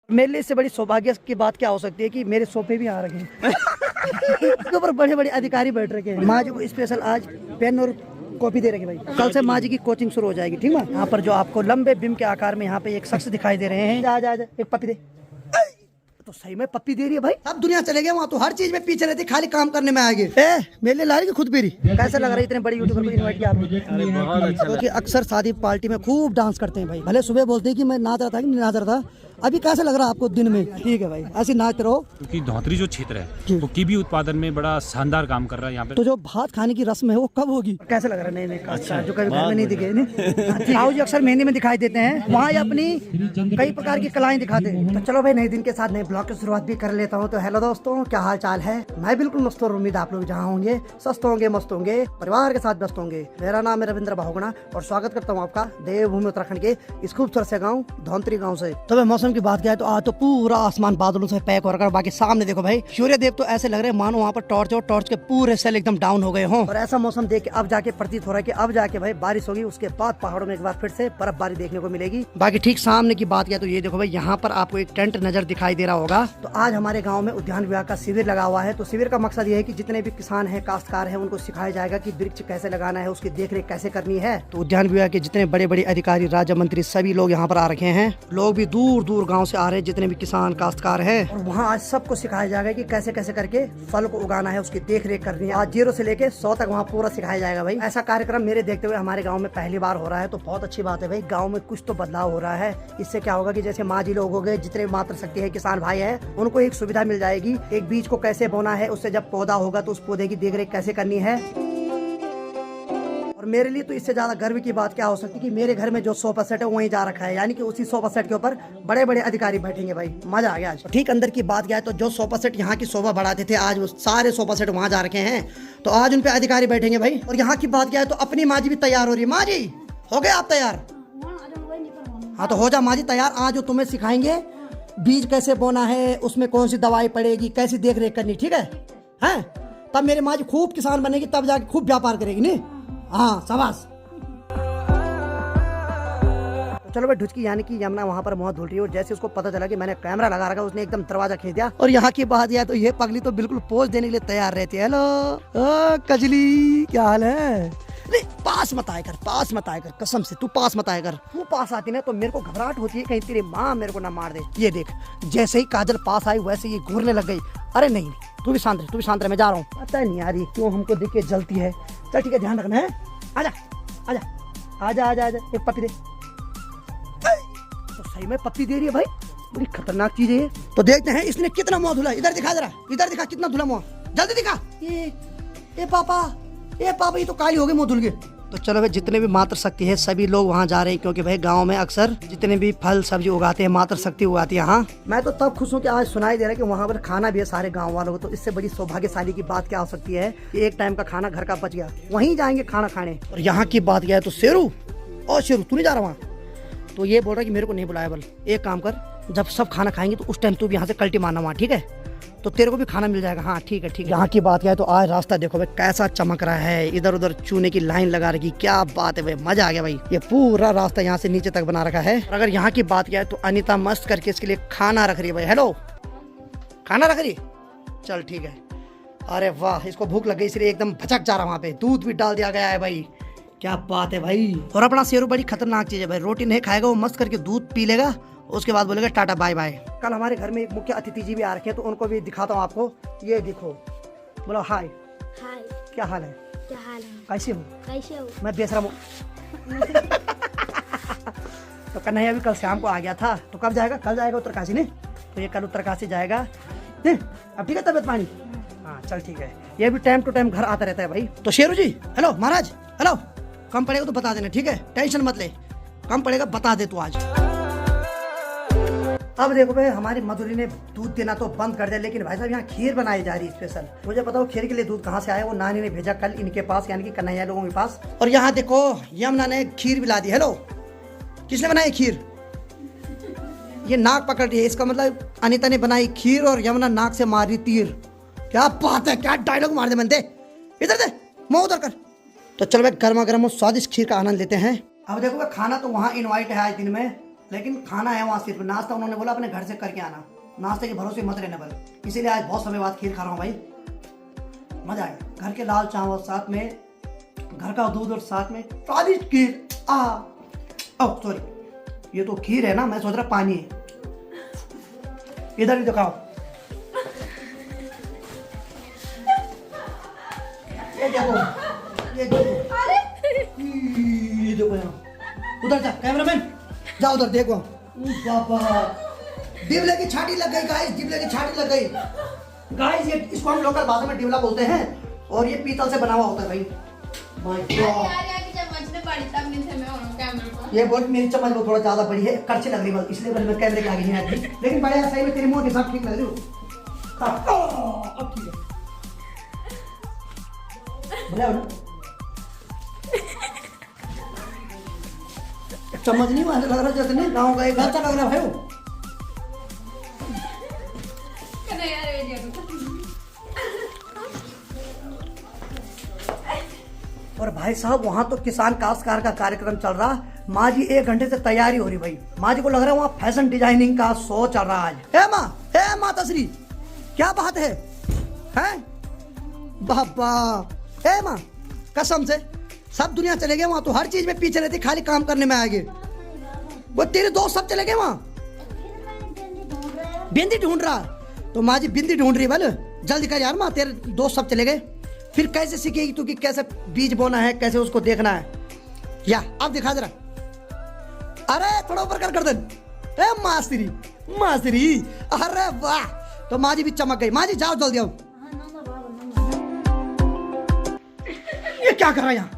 मेरे लिए इससे बड़ी सौभाग्य की बात क्या हो सकती है कि मेरे सोफे भी आ रखे हैं उसके ऊपर बड़े बड़े अधिकारी बैठ रखे हैं। माँ जी को स्पेशल आज पेन और कॉपी दे रखे भाई। कल से माँ जी की कोचिंग शुरू हो जाएगी, ठीक है। यहाँ पर जो आपको लंबे बिम के आकार में यहाँ पे एक शख्स दिखाई दे रहे हैं। जा एक पप्पी दे। तो सही में पप्पी दे रही है भाई। अब दुनिया चले गए वहाँ तो हर चीज में पीछे रहती, खाली काम करने में आगे। मेरे लिए ला रही खुद भी। कैसा लग रहा है इतने बड़े यूट्यूबर को इनवाइट किया आपने? अरे बहुत अच्छा। क्योंकि अक्सर शादी पार्टी में खूब डांस करते हैं भाई। भले सुबह बोलते हैं कि मैं नाच रहा था कि नहीं नाच रहा था। अभी कैसा लग रहा है आपको दिन में? ठीक है भाई, ऐसे नाचते रहो। क्योंकि धौतरी जो क्षेत्र है वो कीवी उत्पादन में बड़ा शानदार काम कर रहा है यहाँ पे। तो जो भात खाने की रस्म है वो कब होगी? कैसा लग रहा है? नहीं अच्छा, जो कभी घर में नहीं दिखे। आओ जी अक्सर मेहंदी में दिखाई देते हैं, वहाँ अपनी कई प्रकार की कलाएं दिखाते हैं। तो चलो भाई नए दिन के साथ नए ब्लॉग की शुरुआत भी कर लेता हूँ। तो हेलो दोस्तों, क्या हाल चाल है? मैं बिल्कुल मस्त और उम्मीद आप लोग जहाँ होंगे स्वस्थ होंगे, मस्त होंगे, परिवार के साथ व्यस्त होंगे। मेरा नाम है रविंद्र बहुगुणा और स्वागत करता हूँ आपका देवभूमि उत्तराखंड के इस खूबसूरत से गाँव धौंतरी गाँव से। तो भाई मौसम की बात किया तो आज तो पूरा आसमान बादलों से पैक हो रखा। बाकी सामने देखो भाई सूर्य देव तो ऐसे लग रहे हैं मानो वहाँ पर टॉर्च और टॉर्च के पूरे सेल एकदम डाउन हो गए हों। और ऐसा मौसम देख के अब जाके प्रतीत हो रहा है कि अब जाके भाई बारिश होगी। उसके बाद पहाड़ों में एक बार फिर से बर्फबारी देखने को मिलेगी। बाकी ठीक सामने की बात किया तो ये देखो भाई यहाँ पर आपको एक टेंट नजर दिखाई दे रहा होगा। तो आज हमारे गाँव में उद्यान विभाग का शिविर लगा हुआ है। तो शिविर का मकसद ये है कि जितने भी किसान है, काश्तकार है, उनको सिखाया जाएगा कि वृक्ष कैसे लगाना है, उसकी देखरेख कैसे करनी है। तो उद्यान विभाग के जितने बड़े बड़े अधिकारी, राज्य मंत्री सभी लोग यहाँ पर आ रखे हैं। लोग भी दूर दूर गाँव से आ रहे हैं, जितने भी किसान काश्तकार है। और वहाँ आज सबको सिखाया जाएगा कि कैसे कैसे करके फल को उगाना है, उसकी देख रेख करनी है। आज 0 से लेके 100 तक वहाँ पूरा सिखाया जाएगा भाई। ऐसा कार्यक्रम मेरे देखते हुए हमारे गांव में पहली बार हो रहा है। तो बहुत अच्छी बात है भाई, गांव में कुछ तो बदलाव हो रहा है। इससे क्या होगा कि जैसे माँ जी लोग हो गए, जितने मात्र शक्ति है किसान भाई है, उनको एक सुविधा मिल जाएगी। एक बीज को कैसे बोना है, उससे जब पौधा होगा तो उस पौधे की देख रेख कैसे करनी है। और मेरे लिए तो इससे ज्यादा गर्व की बात क्या हो सकती है कि मेरे घर में जो सोफा सेट है वहीं जा रखा है। यानी कि उसी सोफा सेट के ऊपर बड़े बड़े अधिकारी बैठेंगे भाई। मजा आ गया आज। ठीक अंदर की बात क्या है तो जो सोफा सेट यहाँ की शोभा बढ़ाते थे, आज वो सारे सोफा सेट वहाँ जा रखे हैं। तो आज उन पे अधिकारी बैठेंगे भाई। और यहाँ की बात क्या है तो अपनी माँ जी भी तैयार हो रही है। माँ जी हो गए आप तैयार? हाँ तो हो जा माँ जी तैयार। आज वो तुम्हें सिखाएंगे बीज कैसे बोना है, उसमें कौन सी दवाई पड़ेगी, कैसी देख रेख करनी, ठीक है? हैं तब मेरी माँ जी खूब किसान बनेगी, तब जाके खूब व्यापार करेगी। नहीं हाँ शाबाश। तो चलो भाई ढुचकी यानी कि यमुना वहाँ पर मुँह धुल रही है। और जैसे उसको पता चला कि मैंने कैमरा लगा रखा, उसने एकदम दरवाजा खींच दिया। और यहाँ की बात यह तो ये पगली तो बिल्कुल पोज देने के लिए तैयार रहती है। हेलो कजली, क्या हाल है? नहीं पास मत आया कर, पास मत आया कर, कसम से तू पास मत आया कर। तू पास आती ना तो मेरे को घबराहट होती है कहीं तेरी माँ मेरे को ना मार दे। ये देख जैसे ही काजल पास आई वैसे ये घूरने लग गई। अरे नहीं तू भी शांत रह, तू भी शांत रह, मैं जा रहा हूँ। पता नहीं यार ये क्यों हमको देख के जलती है। चल ठीक है ध्यान रखना है। आजा आजा आजा आजा आजा एक पप्पी दे। तो सही में पप्पी दे रही है भाई, बड़ी खतरनाक चीज है। तो देखते हैं इसने कितना मुँह धुला। इधर दिखा जरा, इधर दिखा कितना धुला मुँह, जल्दी दिखा। ये पापा, ये पापा ये तो काली हो गई मुँह धुल के। तो चलो भाई जितने भी मात्र शक्ति है सभी लोग वहाँ जा रहे हैं। क्योंकि भाई गांव में अक्सर जितने भी फल सब्जी उगाते हैं मात्र शक्ति उगाती है। हाँ मैं तो तब खुश हूँ कि आज सुनाई दे रहा है कि वहाँ पर खाना भी है सारे गांव वालों को। तो इससे बड़ी सौभाग्यशाली की बात क्या हो सकती है कि एक टाइम का खाना घर का बच गया, वहीं जाएंगे खाना खाने। और यहाँ की बात क्या है तो शेरू, और शेरू तू नहीं जा रहा वहाँ? तो ये बोल रहा है कि मेरे को नहीं बुलाया। बल एक काम कर, जब सब खाना खाएंगे तो उस टाइम तू भी यहाँ से कल्टी मारना वहाँ, ठीक है? तो तेरे को भी खाना मिल जाएगा। हाँ ठीक है ठीक है। यहाँ की बात क्या है तो आज रास्ता देखो भाई कैसा चमक रहा है। इधर उधर चूने की लाइन लगा रखी, क्या बात है भाई, मजा आ गया भाई। ये पूरा रास्ता यहाँ से नीचे तक बना रखा है। और अगर यहाँ की बात क्या है तो अनीता मस्त करके इसके लिए खाना रख रही है भाई। हेलो खाना रख रही, चल ठीक है। अरे वाह इसको भूख लग गई इसलिए एकदम भचक जा रहा वहाँ पे। दूध भी डाल दिया गया है भाई, क्या बात है भाई। और अपना शेरू बड़ी खतरनाक चीज है भाई, रोटी नहीं खाएगा वो मस्त करके दूध पी लेगा, उसके बाद बोलेगा टाटा बाय बाय। कल हमारे घर में एक मुख्य अतिथि जी भी आ रखे हैं तो उनको भी दिखाता हूँ आपको। ये देखो, बोलो हाय। हाय क्या हाल है? क्या हाल है? कैसे हो? कैसे हो? मैं बेसरम हूँ। तो कन्हैया भी कल शाम को आ गया था। तो कब जाएगा? कल जाएगा उत्तरकाशी ने। तो ये कल उत्तरकाशी जाएगा। अब ठीक है तबियत पानी? हाँ चल ठीक है। ये भी टाइम टू टाइम घर आता रहता है भाई। तो शेरू जी हेलो, महाराज हेलो, कम पड़ेगा तो बता देना, ठीक है? टेंशन मत ले, कम पड़ेगा बता दे तू आज। अब देखो भाई हमारी मधुरी ने दूध देना तो बंद कर दिया, लेकिन भाई साहब यहाँ खीर बनाई जा रही है स्पेशल। मुझे पता हो खीर के लिए दूध कहाँ से आया, वो नानी ने भेजा कल इनके पास यानी कि कन्हैया लोगों के पास। और यहाँ देखो यमुना ने खीर भी ला दी। हेलो किसने बनाई खीर? ये नाक पकड़ रही है, इसका मतलब अनीता ने बनाई खीर और यमुना नाक से मार रही तीर। क्या बात है, क्या डायलॉग मार दे बनते। इधर दे, मुँह उधर कर। तो चलो भाई गर्मा गर्म और स्वादिष्ट खीर का आनंद लेते हैं। अब देखो खाना तो वहाँ इनवाइट है आज दिन में, लेकिन खाना है वहाँ सिर्फ, नाश्ता उन्होंने बोला अपने घर से करके आना, नाश्ते के भरोसे मत रहने बल। इसीलिए आज बहुत समय बाद खीर खा रहा हूँ भाई, मजा आएगा। घर के लाल चावल साथ में घर का दूध और साथ में स्वादिष्ट खीर। ओह सॉरी, ये तो खीर है ना, मैं सोच रहा पानी है। इधर ही दिखाओ, ये देखो, ये देखो, ये देखो यहाँ। उधर जा कैमरामैन, जा उधर देखो। बाबा डिबले की छाटी लग गई गाइस, डिबले की छाटी लग गई गाइस। ये इसको हम लोकल भाषा में डिबला बोलते हैं और ये पीतल से बना हुआ होता है भाई। माय गॉड, ये बोल मेरी चम्मच वो थोड़ा ज्यादा बड़ी है, कड़छी लग रही है इसलिए मैं कैमरे के आगे नहीं आती, लेकिन बढ़िया सही में तेरे मुंह के साथ ठीक लग रही हो। अब ठीक है, बढ़िया हो ना? चम्मच नहीं मुझे लग रहा जैसे नहीं गाँव का एक अच्छा लग रहा है भाई। और भाई साहब वहाँ तो किसान काश्तकार का कार्यक्रम चल रहा, माँ जी 1 घंटे से तैयारी हो रही भाई। माँ जी को लग रहा है वहाँ फैशन डिजाइनिंग का शो चल रहा है आज। हे माँ तश्री, क्या बात है हैं? बाबा हे माँ, कसम से सब दुनिया चले गए वहाँ, तो हर चीज में पीछे रहती, खाली काम करने में आएंगे। वो तेरे दोस्त सब चले गए वहाँ, बिंदी ढूंढ रहा, तो माँ जी बिंदी ढूंढ रही है। बोल जल्दी कर यार माँ, तेरे दोस्त सब चले गए, फिर कैसे सीखेगी तू कि कैसे बीज बोना है, कैसे उसको देखना है। या अब दिखा जरा, अरे थोड़ा ऊपर कर गर्दन। ए मास्टरी मास्टरी, अरे वाह, तो माँ जी भी चमक गई। माँ जी जाओ जल्दी आओ। ये क्या कर रहा है यहाँ?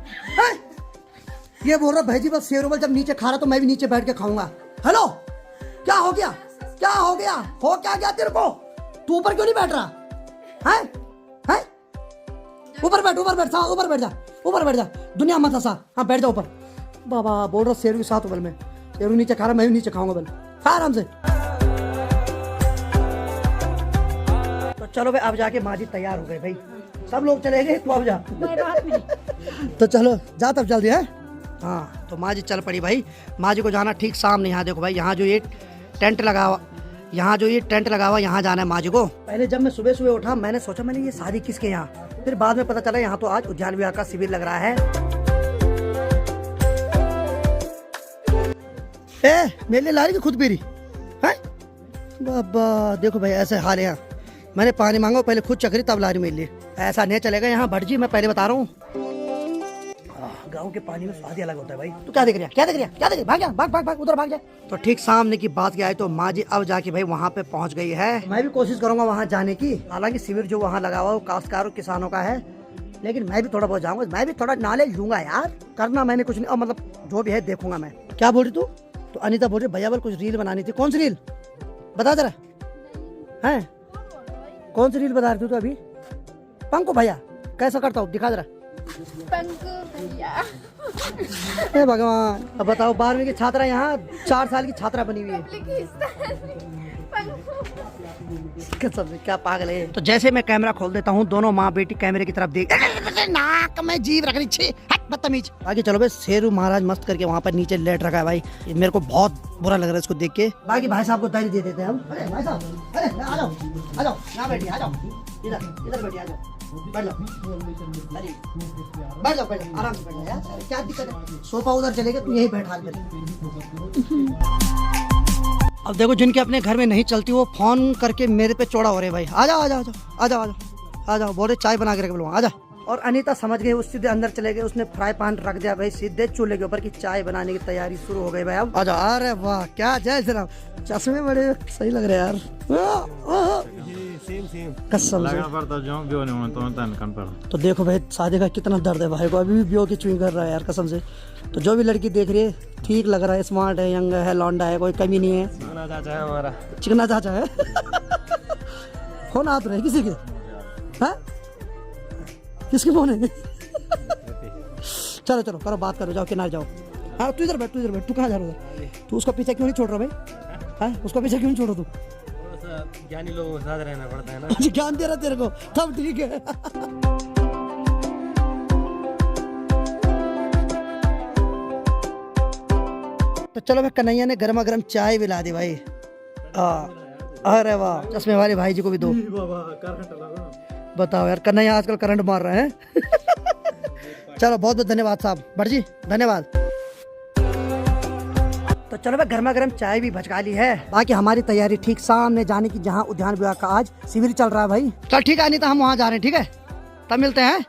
ये बोल रहा भाई जी बस शेरोबल जब नीचे खा रहा तो मैं भी नीचे बैठ के खाऊंगा। हेलो, क्या हो गया? क्या हो गया? हो क्या गया तेरे को? तू ऊपर क्यों नहीं बैठ रहा है? हैं? ऊपर बैठ, ऊपर बैठ, ऊपर बैठ जा, ऊपर बैठ जा, दुनिया मत हंसा। हाँ बैठ जा ऊपर। बाबा बोल रहा शेरू के साथ बल में, शेरू नीचे खा रहा, मैं भी नीचे खाऊंगा बल, खा आराम से। तो चलो भाई अब जाके माँ जी तैयार हो गए भाई, सब लोग चले गए, तू अब जा। तो चलो जा तब जल्दी है। हाँ तो माँ जी चल पड़ी भाई। माँ जी को जाना ठीक सामने, यहाँ देखो भाई, यहाँ जो ये टेंट लगा हुआ, यहाँ जो ये टेंट लगा हुआ, यहाँ जाना है माँ जी को। पहले जब मैं सुबह सुबह उठा मैंने सोचा मैंने ये शादी किसके यहाँ, फिर बाद में पता चला यहाँ तो आज उद्यान विहार का शिविर लग रहा है। मेरे लिए ला रही खुद पी रही है? बाबा देखो भाई ऐसे हाल है यहाँ, मैंने पानी मांगा पहले खुद चकरी तब ला रही मेरे लिए, ऐसा नहीं चलेगा यहाँ भटजी, मैं पहले बता रहा हूँ। गाँव के पानी में स्वाद ही अलग होता है भाई। तू क्या देख रहा है? क्या देख रहा है? क्या देख रहा है? भाग जा, भाग भाग भाग, उधर भाग जा। तो ठीक सामने की बात क्या है, तो माँ जी अब जाके भाई वहाँ पे पहुँच गई है। मैं भी कोशिश करूंगा वहाँ जाने की, हालांकि शिविर जो वहाँ लगा हुआ वो काश्तकार और किसानों का है, लेकिन मैं भी थोड़ा बहुत जाऊंगा, मैं भी थोड़ा नॉलेज लूंगा यार। करना मैंने कुछ नहीं, और मतलब जो भी है देखूंगा मैं। क्या बोल रही तू? तो अनीता बोल रही भैया बोल कुछ रील बनानी थी। कौन सी रील बता जरा, है कौन सी रील बता रही थी? तो अभी पंकु भैया कैसा करता हूँ दिखा जरा। पंकु भैया हे भगवान, अब बताओ 12वीं की छात्रा यहाँ 4 साल की छात्रा बनी हुई है। कसम से क्या पागल है। तो जैसे मैं कैमरा खोल देता हूँ दोनों माँ बेटी कैमरे की तरफ देख, नाक में जीभ रख रही, बदतमीज। बाकी चलो भाई, शेरू महाराज मस्त करके वहाँ पर नीचे लेट रखा है भाई, मेरे को बहुत बुरा लग रहा है इसको देख के। बाकी भाई साहब को धैर्य दे देते हैं हम। अरे भाई साहब, अरे आ जाओ आ जाओ, यहाँ बैठिए, आ जाओ इधर इधर बैठिए, आ जाओ बैठ जाओ, अरे बैठ जाओ बैठ जाओ, आराम से बैठ जाओ यार, क्या दिक्कत है? सोफा उधर चलेगा, तू यही बैठा कर। अब देखो जिनके अपने घर में नहीं चलती वो फोन करके मेरे पे चौड़ा हो रहे भाई। आ जाओ आ जाओ आ जाओ आ जाओ आ जाओ, बोले चाय बना के रख लो, आ जा। और अनीता समझ गई, उस सीधे अंदर चले गए, उसने फ्राई पैन रख दिया भाई सीधे चूल्हे के ऊपर की चाय बनाने की तैयारी शुरू हो गई भाई। अब आ जाओ। अरे वाह क्या जय श्री राम, चश्मे बड़े सही लग रहे हैं यार, कसम से। तो देखो भाई शादी का कितना दर्द है भाई को, अभी भी ब्यो की चुई कर रहा है यार कसम से। तो जो भी लड़की देख रही है ठीक लग रहा है, स्मार्ट है, यंग है, लौंडा है, कोई कमी नहीं है। चिकना चाचा है फोन हाथ रहे किसी के, है किसकी फोन है? चलो चलो करो बात करो, जाओ किनारे जाओ। हाँ तू इधर बैठ, तू इधर बैठ, तू कहाँ जा रहा है? तू उसका पीछा क्यों नहीं छोड़ रहा भाई? हाँ उसका पीछा क्यों नहीं छोड़ रहा तू? ज्ञानी लोगों के साथ रहना पड़ता है ना। ज्ञान दे रहा तेरे को, तब ठीक है। तो चलो भाई कन्हैया ने गर्मा गर्म चाय भी ला दी भाई। अरे वाह, चश्मे वाले भाई जी को भी दो। बताओ यार, कन्हैया आजकल करंट मार रहे हैं। चलो बहुत बहुत धन्यवाद साहब, भट्ट जी धन्यवाद। तो चलो भाई गर्मा गर्म चाय भी भचका ली है। बाकी हमारी तैयारी ठीक सामने जाने की, जहाँ उद्यान विभाग का आज शिविर चल रहा है भाई। चल ठीक है अनीता, हम वहाँ जा रहे हैं, ठीक है तब मिलते हैं।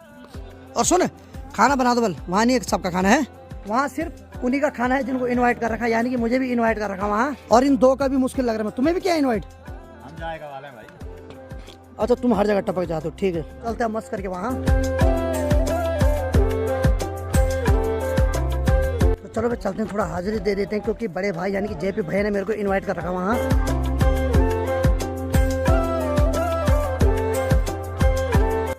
और सुन, खाना बना दो बल, वहाँ नहीं सबका खाना है, वहाँ सिर्फ उन्हीं का खाना है जिनको इनवाइट कर रखा है, यानी कि मुझे भी इनवाइट कर रखा वहाँ। और इन दो का भी मुश्किल लग रहा है, तुम्हें भी क्या इनवाइट? हम जाएगा वाले हैं भाई। अच्छा तुम हर जगह टपक जाते हो, ठीक है चलते हैं मस्त करके वहाँ। तो चलो भाई चलते हैं, थोड़ा हाजिरी दे देते हैं, क्योंकि बड़े भाई यानी कि जेपी भैया ने मेरे को इनवाइट कर रखा वहाँ।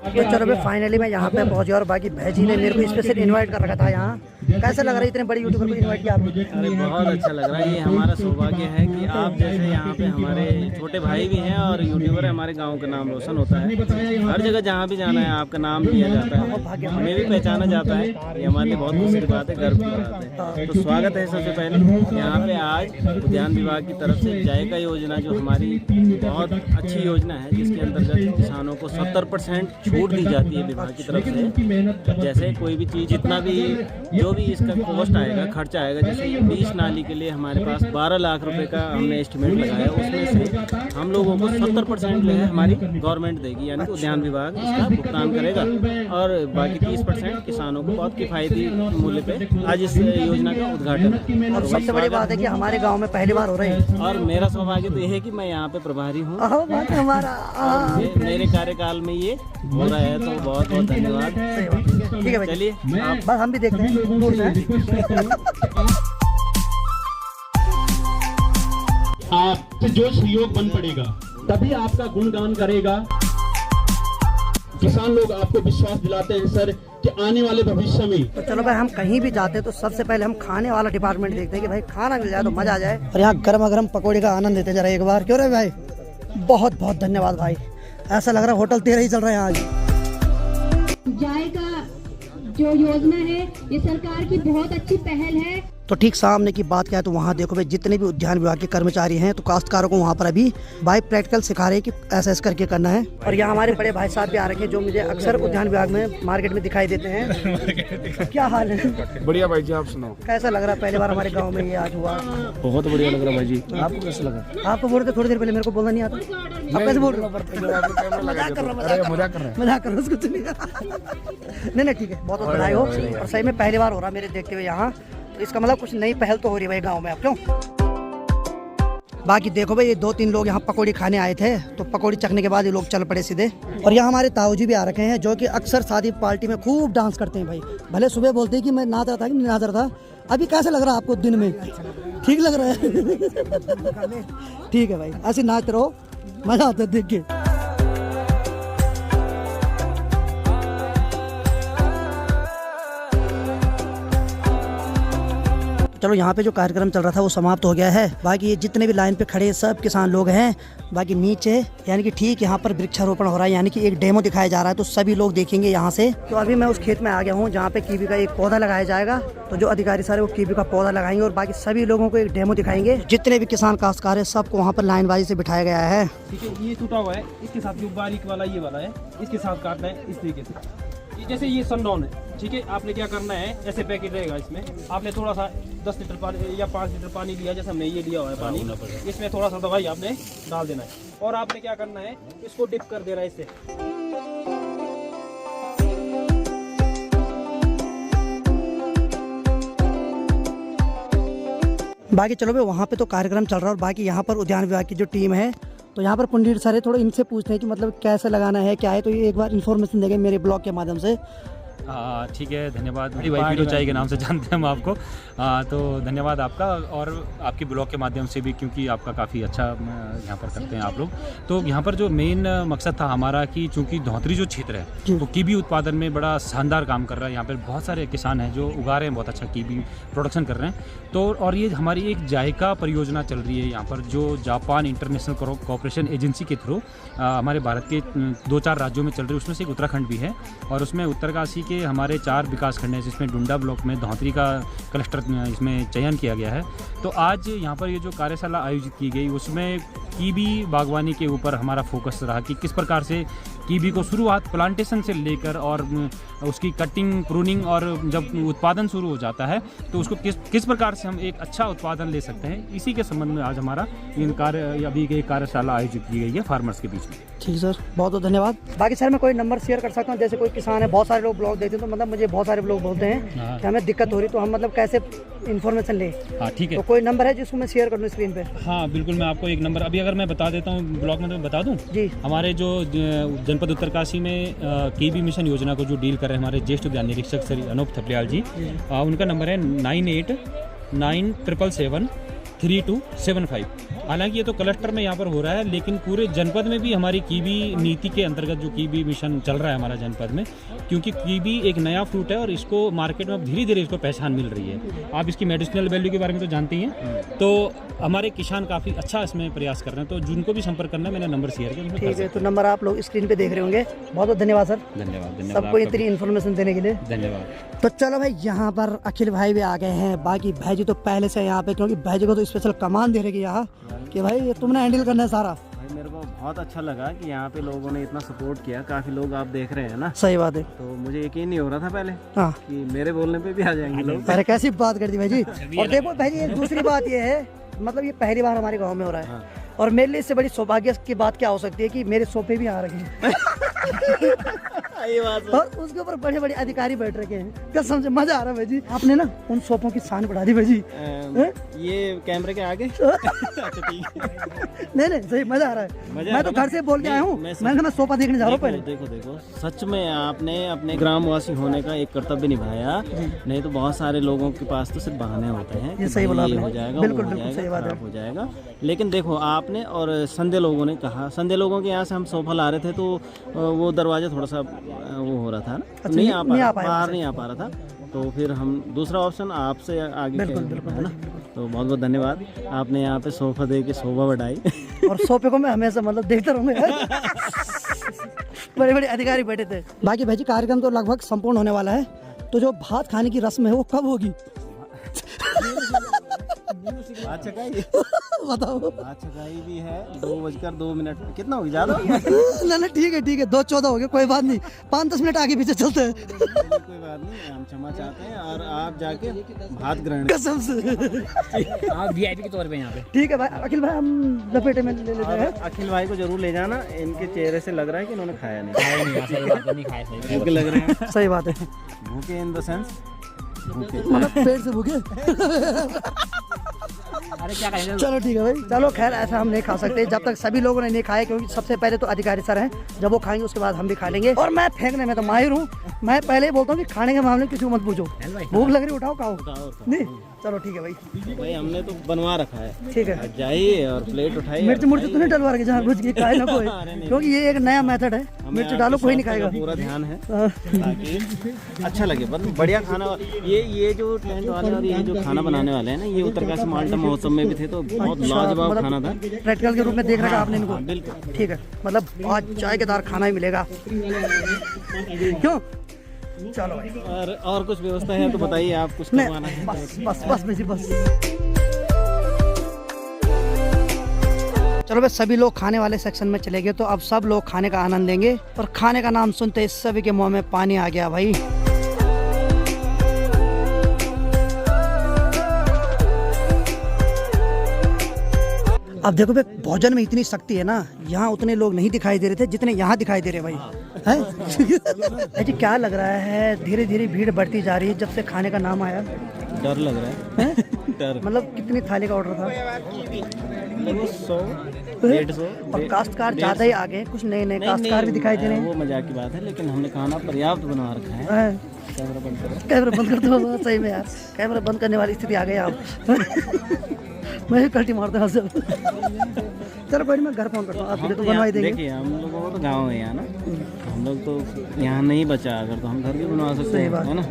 तो चलो भाई फाइनली मैं यहाँ पे पहुँच गया और बाकी भाई ने मेरे को स्पेशल इनवाइट कर रखा था यहाँ। कैसा लग रहा है इतने बड़ी यूट्यूबर को इनवाइट किया आपने? अरे बहुत अच्छा लग रहा है, ये हमारा सौभाग्य है कि आप जैसे यहाँ पे हमारे छोटे भाई भी हैं और यूट्यूबर है, हमारे गांव का नाम रोशन होता है। हर जगह जहाँ भी जाना है आपका नाम लिया जाता है, हमें भी पहचाना जाता है, ये हमारे लिए बहुत खुशी की बात है, गर्व की बात है। तो स्वागत है सबसे पहले यहाँ पे आज उद्यान विभाग की तरफ से जायका योजना, जो हमारी बहुत अच्छी योजना है, जिसके अंतर्गत किसानों को 70% छूट दी जाती है विभाग की तरफ से। जैसे कोई भी चीज़, जितना भी जो भी इसका कॉस्ट आएगा, खर्चा आएगा, जैसे 20 नाली के लिए हमारे पास 12 लाख रुपए का हमने एस्टिमेट लगाया, उसमें से हम लोगों को 70% जो है हमारी गवर्नमेंट देगी, यानी कि उद्यान विभाग इसका भुगतान करेगा, और बाकी 30% किसानों को बहुत किफ़ायती मूल्य पे आज इस योजना का उद्घाटन। और सबसे बड़ी बात है कि हमारे गाँव में पहली बार हो रही है, और मेरा सौभाग्य तो ये है कि मैं यहाँ पे प्रभारी हूँ, हमारा मेरे कार्यकाल में ये हो रहा है, तो बहुत बहुत धन्यवाद। ठीक है भाई, चलिए बस हम भी देखते हैं दूर से। आपसे जो सहयोग बन पड़ेगा तभी आपका गुणगान करेगा। किसान लोग आपको विश्वास दिलाते हैं सर कि आने वाले भविष्य में। तो चलो भाई हम कहीं भी जाते हैं तो सबसे पहले हम खाने वाला डिपार्टमेंट देखते हैं कि भाई खाना मिल जाए तो मजा आ जाए। और यहाँ गर्मा गर्म पकौड़े का आनंद लेते जरा एक बार, क्यों रे भाई? बहुत बहुत धन्यवाद भाई, ऐसा लग रहा है होटल तेरा ही चल रहा है आज। जायका जो योजना है ये सरकार की बहुत अच्छी पहल है। तो ठीक सामने की बात क्या है, तो वहाँ देखो भाई जितने भी उद्यान विभाग के कर्मचारी हैं, तो काश्तकारों को वहाँ पर अभी भाई प्रैक्टिकल सिखा रहे हैं कि ऐसा करके करना है। और यहाँ हमारे बड़े भाई साहब भी आ रखे हैं, जो मुझे अक्सर उद्यान विभाग में मार्केट में दिखाई देते हैं। क्या हाल है? बढ़िया भाई जी, आप सुनाओ कैसा लग रहा है? पहली बार हमारे गाँव में ये आज हुआ। बहुत बढ़िया लग रहा है भाई जी, आपको कैसा लगा? आप तो बोल रहे थोड़ी देर पहले, मेरे को बोलना नहीं आता, आप कैसे बोल रहे हो? मजाक कर रहा हूँ, कुछ नहीं ठीक है, बहुत बहुत बधाई हो। और सही में पहली बार हो रहा मेरे देखते हुए यहाँ, तो इसका मतलब कुछ नई पहल तो हो रही है भाई गांव में, अब क्यों? बाकी देखो भाई ये 2-3 लोग यहाँ पकौड़ी खाने आए थे, तो पकौड़ी चखने के बाद ये लोग चल पड़े सीधे। और यहाँ हमारे ताऊ जी भी आ रखे हैं, जो कि अक्सर शादी पार्टी में खूब डांस करते हैं भाई। भले सुबह बोलते हैं कि मैं नाच रहा था कि नहीं नाच रहा था। अभी कैसा लग रहा है आपको दिन में? ठीक लग रहा है? ठीक है भाई, ऐसे नाचते रहो, मजा आता है देख के। चलो यहाँ पे जो कार्यक्रम चल रहा था वो समाप्त हो गया है। बाकी ये जितने भी लाइन पे खड़े सब किसान लोग हैं, बाकी नीचे यानी कि ठीक यहाँ पर वृक्षारोपण हो रहा है, यानी कि एक डेमो दिखाया जा रहा है, तो सभी लोग देखेंगे यहाँ से। तो अभी मैं उस खेत में आ गया हूँ जहाँ पे कीवी का एक पौधा लगाया जाएगा, तो जो अधिकारी सारे वो कीवी का पौधा लगाएंगे और बाकी सभी लोगों को एक डेमो दिखाएंगे। जितने भी किसान काश्तकार है सबको वहाँ पर लाइनबाजी से बिठाया गया है। ठीक है, ये टूटा हुआ है, इसके साथ जो बारीक वाला ये वाला है, इसके साथ काटना है इस तरीके से। जैसे ये सनडाउन है, ठीक है, आपने क्या करना है, ऐसे पैकेट रहेगा, इसमें आपने थोड़ा सा 10 लीटर पानी या 5 लीटर पानी लिया, जैसे हमने ये लिया हुआ है पानी, इसमें थोड़ा सा दवाई आपने डाल देना है, और आपने क्या करना है, इसको डिप कर देना है इससे। बाकी चलो भाई वहाँ पे तो कार्यक्रम चल रहा है, और बाकी यहाँ पर उद्यान विभाग की जो टीम है, तो यहाँ पर पंडित सर है, थोड़ा इनसे पूछते हैं कि मतलब कैसे लगाना है क्या है, तो ये एक बार इन्फॉर्मेशन देंगे मेरे ब्लॉग के माध्यम से। ठीक है, धन्यवाद भाई, पीरो चाय के नाम से जानते हैं हम आपको। तो धन्यवाद आपका, और आपके ब्लॉग के माध्यम से भी, क्योंकि आपका काफ़ी अच्छा यहाँ पर करते हैं आप लोग। तो यहाँ पर जो मेन मकसद था हमारा कि चूँकि धौतरी जो क्षेत्र है वो कीवी उत्पादन में बड़ा शानदार काम कर रहा है। यहाँ पर बहुत सारे किसान हैं जो उगा रहे हैं, बहुत अच्छा कीवी प्रोडक्शन कर रहे हैं। तो और ये हमारी एक जायका परियोजना चल रही है यहाँ पर, जो जापान इंटरनेशनल कोऑपरेशन एजेंसी के थ्रू हमारे भारत के 2-4 राज्यों में चल रही है, उसमें से एक उत्तराखंड भी है, और उसमें उत्तरकाशी के हमारे 4 विकास खंड हैं, जिसमें डुंडा ब्लॉक में धौतरी का क्लस्टर इसमें चयन किया गया है। तो आज यहाँ पर ये जो कार्यशाला आयोजित की गई उसमें कीवी बागवानी के ऊपर हमारा फोकस रहा कि किस प्रकार से कीवी को शुरुआत प्लांटेशन से लेकर और उसकी कटिंग, प्रूनिंग और जब उत्पादन शुरू हो जाता है तो उसको किस प्रकार से हम एक अच्छा उत्पादन ले सकते हैं, इसी के संबंध में आज हमारा अभी एक कार्यशाला आयोजित की गई है फार्मर्स के बीच में। ठीक सर, बहुत बहुत धन्यवाद। बाकी सर मैं कोई नंबर शेयर कर सकता हूँ, जैसे कोई किसान है, बहुत सारे लोग ब्लॉग देखते हैं तो मतलब मुझे बहुत सारे लोग बोलते हैं कि हमें दिक्कत हो रही, तो हम मतलब कैसे इन्फॉर्मेशन लें? हाँ ठीक है, तो कोई नंबर है जिसको मैं शेयर कर दूँ स्क्रीन पे? हाँ बिल्कुल, मैं आपको एक नंबर अभी अगर मैं बता देता हूँ ब्लॉग में, तो मैं बता दूँ जी। हमारे जो जनपद उत्तरकाशी में कीवी मिशन योजना को जो डील कर रहे हैं हमारे ज्येष्ठ उद्यान निरीक्षक श्री अनूप थपलियाल जी, उनका नंबर है 9897773275। हालांकि ये तो क्लस्टर में यहाँ पर हो रहा है, लेकिन पूरे जनपद में भी हमारी कीवी नीति के अंतर्गत जो कीवी मिशन चल रहा है हमारा जनपद में, क्योंकि कीवी एक नया फ्रूट है और इसको मार्केट में अब धीरे धीरे इसको पहचान मिल रही है। आप इसकी मेडिसिनल वैल्यू के बारे में तो जानते ही हैं, तो हमारे किसान काफ़ी अच्छा इसमें प्रयास कर रहे हैं। तो जिनको भी संपर्क करना है मैंने नंबर शेयर किया। ठीक है, तो नंबर आप लोग स्क्रीन पे देख रहे होंगे। बहुत बहुत धन्यवाद सर, धन्यवाद सबको इतनी इन्फॉर्मेशन देने के लिए धन्यवाद। तो चलो भाई, यहाँ पर अखिल भाई भी आ गए हैं। बाकी भाई जी तो पहले से यहाँ पे, क्योंकि भाई जी को तो स्पेशल कमान दे रहे यहाँ कि भाई ये तुमने हैंडल करना है सारा। भाई मेरे को बहुत अच्छा लगा कि यहाँ पे लोगों ने इतना सपोर्ट किया, काफी लोग आप देख रहे हैं ना। सही बात है, तो मुझे यकीन नहीं हो रहा था पहले हाँ कि मेरे बोलने पे भी आ जाएंगे लोग। अरे कैसी बात कर दी भाई जी। और देखो भाई जी, एक दूसरी बात ये है, मतलब ये पहली बार हमारे गांव में हो रहा है। और मेरे लिए इससे बड़ी सौभाग्य की बात क्या हो सकती है कि मेरे सोफे भी आ रखे हैं और उसके ऊपर बड़े बड़े अधिकारी बैठ रखे हैं। कसम से मजा आ रहा है भाई जी। आपने ना उन सोफों की शान बढ़ा दी भाई जी। ये कैमरे के आगे नहीं सही मजा आ रहा है। मैं तो घर से बोल के आया हूँ, मैं सोफा देखने जा रहा हूँ पहले। देखो सच में आपने अपने ग्रामवासी होने का एक कर्तव्य निभाया, नहीं तो बहुत सारे लोगों के पास तो सिर्फ बहाने होते हैं। ये सही बोला आपने, हो जाएगा, बिल्कुल बिल्कुल सही बात है, हो जाएगा। लेकिन देखो आपने और संध्या लोगों ने कहा, संध्या लोगों के यहाँ से हम सोफा ला रहे थे तो वो दरवाजा थोड़ा सा वो हो रहा था ना, अच्छा, नहीं आ पा रहा, बाहर नहीं आ पा रहा था। तो फिर हम दूसरा ऑप्शन आपसे आगे बिल्कुल बिल्कुल है ना। तो बहुत बहुत धन्यवाद, आपने यहाँ पे सोफा दे के शोभा बढ़ाई। और सोफे को मैं हमेशा मतलब देखता रहूँगा। बड़े बड़े अधिकारी बैठे थे। बाकी भाई जी कार्यक्रम तो लगभग संपूर्ण होने वाला है, तो जो भात खाने की रस्म है वो कब होगी? बताओ। अच्छा भी है 2:02 कितना हो गया, ज्यादा ना ठीक है 2:14 हो गया, कोई बात नहीं, 5-10 मिनट आगे पीछे चलते हैं। कोई बात नहीं, हम क्षमा चाहते हैं और आप जाके भात ग्रहण कसम से आप वीआईपी के तौर पे यहाँ पे। ठीक है भाई, अखिल भाई हम लपेटे में ले लेते हैं। अखिल भाई को जरूर ले जाना, इनके चेहरे से लग रहा है कि इन्होंने खाया नहीं भूखे लग रहे हैं। सही बात है, भूखे इन द सेंस मतलब पेट से भूखे। अरे क्या कहेंगे। चलो ठीक है भाई, चलो खैर ऐसा हम नहीं खा सकते जब तक सभी लोगों ने नहीं खाया, क्योंकि सबसे पहले तो अधिकारी सर हैं, जब वो खाएंगे उसके बाद हम भी खा लेंगे। और मैं फेंकने में तो माहिर हूँ, मैं पहले ही बोलता हूँ कि खाने के मामले किसी को मत पूछो, भूख लग रही उठाओ खाओ। नहीं चलो ठीक है भाई, हमने तो बनवा रखा है। ठीक है, जाइए और प्लेट उठाइए। मिर्च मुर्च तो नहीं डलवा रखे जहाँ कुछ खाए ना कोई, क्योंकि ये एक नया मेथड है, मिर्च डालो कोई नहीं खाएगा। पूरा ध्यान है ताकि अच्छा लगे, बढ़िया खाना। ये जो टेंट वाले और ये जो खाना बनाने वाले हैं ना, ये उत्तरकाशी माल्टा महोत्सव में भी थे, तो बहुत लाजवाब खाना था। प्रैक्टिकल के रूप में देख रखा आपने इनको? बिल्कुल ठीक है, मतलब आज जायकेदार खाना ही मिलेगा। क्यों? चलो भाई, और कुछ व्यवस्था है तो बताइए, आप कुछ करवाना है? बस। चलो भाई, सभी लोग खाने वाले सेक्शन में चले गए, तो अब सब लोग खाने का आनंद लेंगे। और खाने का नाम सुनते ही सभी के मुंह में पानी आ गया भाई। अब देखो भाई, भोजन में इतनी शक्ति है ना, यहाँ उतने लोग नहीं दिखाई दे रहे थे जितने यहाँ दिखाई दे रहे भाई है। जी क्या लग रहा है, धीरे धीरे भीड़ बढ़ती जा रही है जब से खाने का नाम आया? डर लग रहा है। डर मतलब कितनी थाली का ऑर्डर था? 100-150। और काश्तकार ज्यादा ही आ गए, कुछ नए काश्तकार भी दिखाई दे रहे हैं। वो मजाक की बात है, लेकिन हमने खाना पर्याप्त बनवा रखा है। कैमरा बंद करो। कैमरा बंद कर दो, सही में यार कैमरा बंद करने वाली स्थिति आ गई आप। मैं कल्टी मारता हूँ। चलो कोई नहीं, मैं घर फोन करता हूँ, आप तो बनवा ही देंगे। देखिए हम लोगों को तो गाँव है यहाँ ना, हम लोग तो यहाँ नहीं बचा, अगर तो हम घर भी बनवा सकते हैं, है ना।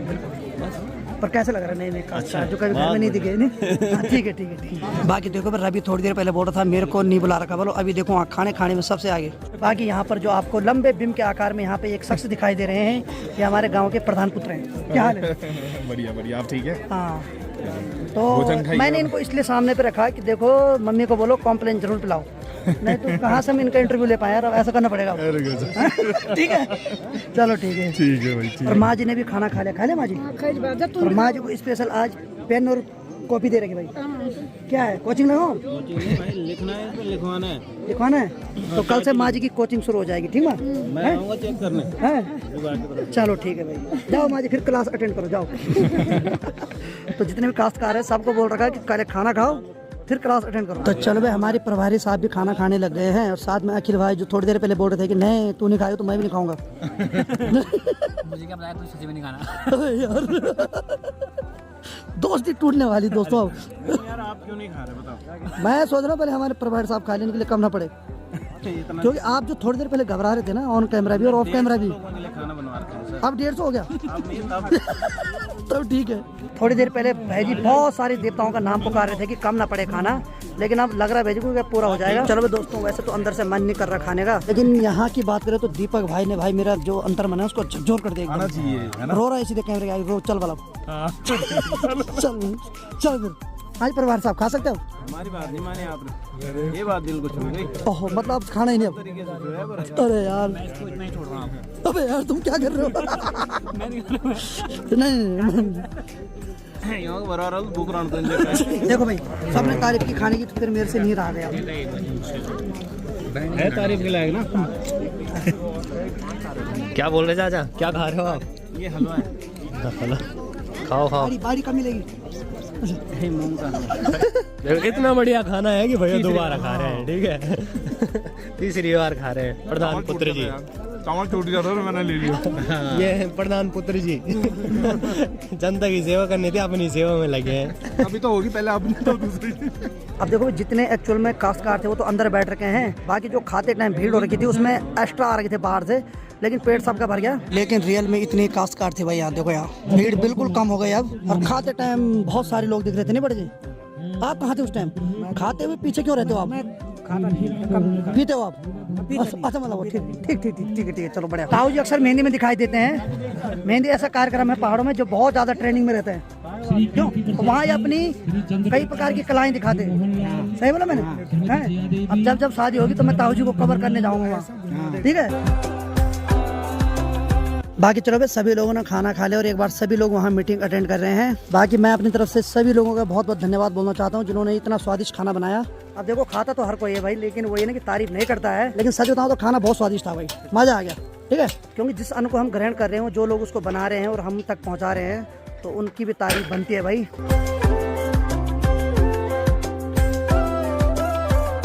बस पर कैसे लग रहा है नए में कास्ट कार्ड जो कभी घर में नहीं दिखे नहीं? हाँ, ठीक है ठीक है ठीक है। बाकी देखो पर अभी थोड़ी देर पहले बोल रहा था मेरे को नहीं बुला रखा, बोलो अभी देखो खाने में सबसे आगे। बाकी यहाँ पर जो आपको लंबे बिम के आकार में यहाँ पे एक शख्स दिखाई दे रहे हैं, ये हमारे गाँव के प्रधान पुत्र हैं। क्या हाल है? बढ़िया बढ़िया, आप ठीक है? हाँ, तो मैंने इनको इसलिए सामने पे रखा कि देखो मम्मी को बोलो कॉम्प्लेन जरूर पिलाओ, नहीं तो कहाँ से हम इनका इंटरव्यू ले पाए यार, अब ऐसा करना पड़ेगा। ठीक है, चलो ठीक है भाई। और माँ जी ने भी खाना खा लिया माँ जी? और माँ जी को स्पेशल आज पेन और कॉपी दे रखी भाई। क्या है, कोचिंग लगाओ? लिखना है तो लिखवाना है तो कल से माँ जी की कोचिंग शुरू हो जाएगी, ठीक है? मैं आऊँगा चेक करने। चलो ठीक है भाई, जाओ माँ जी फिर क्लास अटेंड करो, जाओ। तो जितने भी काश्तकार है सबको बोल रखा है कि पहले खाना खाओ फिर क्लास अटेंड करो। तो चलो भाई, हमारे प्रभारी साहब भी खाना खाने लग गए हैं और साथ में अखिल भाई जो थोड़ी देर पहले बोल रहे थे कि नहीं तू नहीं खाएगा तो मैं भी नहीं खाऊंगा। मुझे क्या बताया, तू सच में नहीं खाना यार दोस्ती टूटने वाली दोस्तों। यार आप क्यों नहीं खा रहे बताओ? मैं सोच रहा हूँ पहले हमारे प्रभारी साहब खा लेने के लिए कम ना पड़े, क्योंकि आप जो थोड़ी देर पहले घबरा रहे थे ना, ऑन कैमरा भी और ऑफ कैमरा भी। खाना बनवा रहे हैं अब 150 हो गया सर। तब ठीक है। थोड़ी देर पहले भाई जी बहुत सारे देवताओं का नाम पुकार रहे थे कि कम ना पड़े खाना, लेकिन अब लग रहा है भाई जी को पूरा हो जाएगा। चलो दोस्तों, वैसे तो अंदर से मन नहीं कर रहा खाने का, लेकिन यहाँ की बात करें तो दीपक भाई ने भाई मेरा जो अंतर मन है उसको झकझोर कर दिया। रो रहा है सीधे कैमरे के आगे, रो चल वाला चल फिर। आज परिवार साहब खा सकते हो? हमारी बात नहीं मानी आपने, ये बात दिल को छू गई। ओहो, मतलब अब खाना ही नहीं अब? अरे यार, अबे यार तुम क्या कर रहे हो? नहीं देखो भाई, सबने तारीफ की खाने की तो फिर मेरे से नहीं रहा गया। है तारीफ के लायक ना। क्या बोल रहे चाचा, क्या खा रहे हो आप? ये हलवा है, खाओ खाओ, बारी कम मिलेगी। मूंग का इतना बढ़िया खाना है कि भैया दोबारा खा रहे हैं, ठीक है? तीसरी बार खा रहे हैं। प्रधान पुत्र जी, चावल टूट जाता है, मैंने ले लिया। ये प्रधान पुत्र जी जनता की सेवा करनी थी, अपनी सेवा में लगे हैं। अभी तो होगी, पहले आपने तो दूसरी। अब देखो जितने एक्चुअल में काश्तकार थे वो तो अंदर बैठ रखे हैं, बाकी जो खाते टाइम भीड़ हो रखी थी उसमें एक्स्ट्रा आ रखे थे बाहर से, लेकिन पेट सबका भर गया। लेकिन रियल में इतने काश्तकार थे भाई, यहाँ देखो यहाँ भीड़ बिल्कुल कम हो गई अब। और खाते टाइम बहुत सारे लोग दिख रहे थे नहीं बड़े जी? आप कहाँ थे उस टाइम? खाते हुए पीछे क्यों रहते हो आप? पीते हो आप? अच्छा मतलब ठीक है, चलो बढ़िया। ताऊ जी अक्सर मेहंदी में दिखाई देते हैं। मेहंदी ऐसा कार्यक्रम है पहाड़ों में जो बहुत ज्यादा ट्रेनिंग में रहते हैं, क्यों? तो वहाँ ये अपनी कई प्रकार की कलाएं दिखाते हैं। सही बोला मैंने? हैं? अब जब शादी होगी तो मैं ताऊ जी को कवर करने जाऊंगा वहाँ, ठीक है? बाकी चलो भाई, सभी लोगों ने खाना खा लिया और एक बार सभी लोग वहाँ मीटिंग अटेंड कर रहे हैं। बाकी मैं अपनी तरफ से सभी लोगों का बहुत बहुत धन्यवाद बोलना चाहता हूँ जिन्होंने इतना स्वादिष्ट खाना बनाया। अब देखो खाता तो हर कोई है भाई, लेकिन वो ये ना कि तारीफ नहीं करता है, लेकिन सच बताऊँ तो खाना बहुत स्वादिष्ट था भाई, मजा आ गया, ठीक है? क्योंकि जिस अन्न को हम ग्रहण कर रहे हैं, जो लोग उसको बना रहे हैं और हम तक पहुँचा रहे हैं, तो उनकी भी तारीफ बनती है भाई।